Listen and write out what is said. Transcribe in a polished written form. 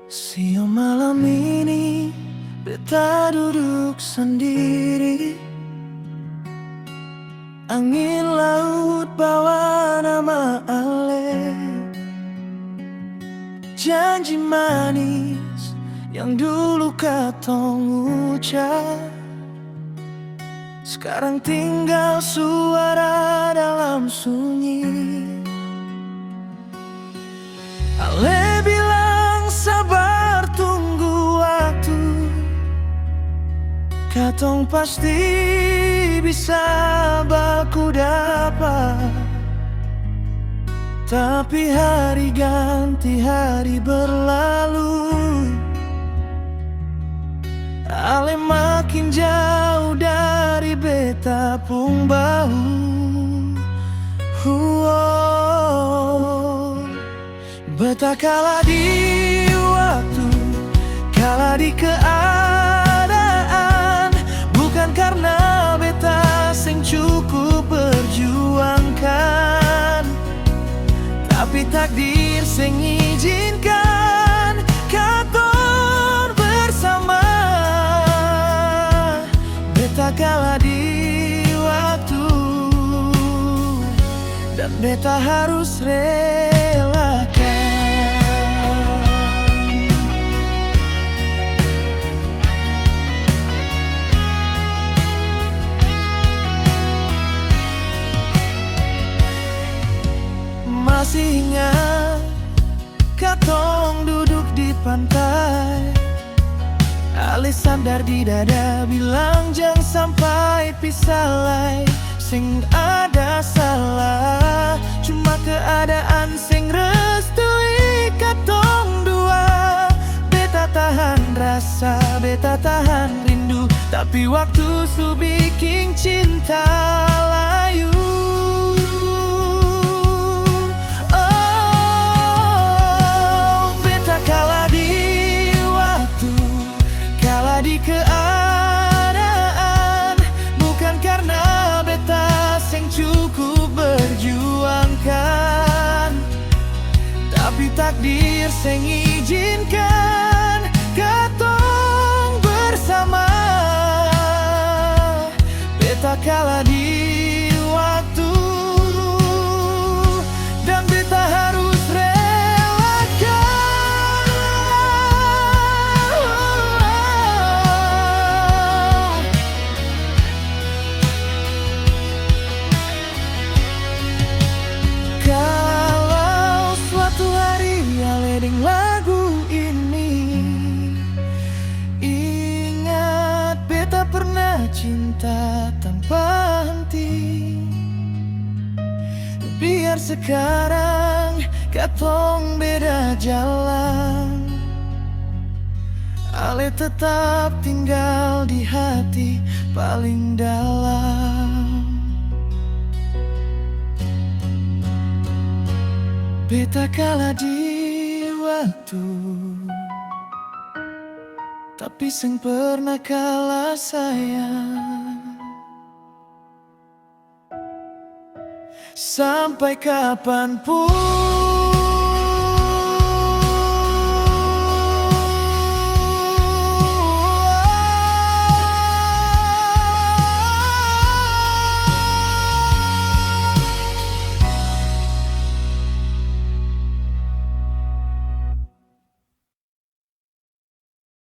Siang malam ini beta duduk sendiri. Angin laut bawa nama Ale. Janji manis yang dulu katong ucap, sekarang tinggal suara dalam sunyi. Ale bilang sabar tunggu waktu, katong pasti bisa baku dapat. Tapi hari ganti hari berlalu, Ale makin jauh dari beta pung bahu. Beta kalah di waktu, kalah di keadaan, bukan karena beta sing cukup perjuangkan, tapi takdir sing izinkan katong bersama. Beta kalah di waktu, dan beta harus relakan. Masih ingat katong duduk di pantai, Ale sandar di dada bilang jangan sampai pisah. Sing ada salah, cuma keadaan sing restui katong dua. Beta tahan rasa, beta tahan rindu, tapi waktu su bikin cinta layu. Di keadaan, bukan karena beta sing cukup berjuangkan, tapi takdir sing izinkan katong bersama. Beta kalah di waktu, dan beta harus lagu ini. Ingat beta pernah cinta tanpa henti. Biar sekarang katong beda jalan, Ale tetap tinggal di hati paling dalam. Beta kalah di waktu, tapi sing pernah kalah sayang. Sampai kapanpun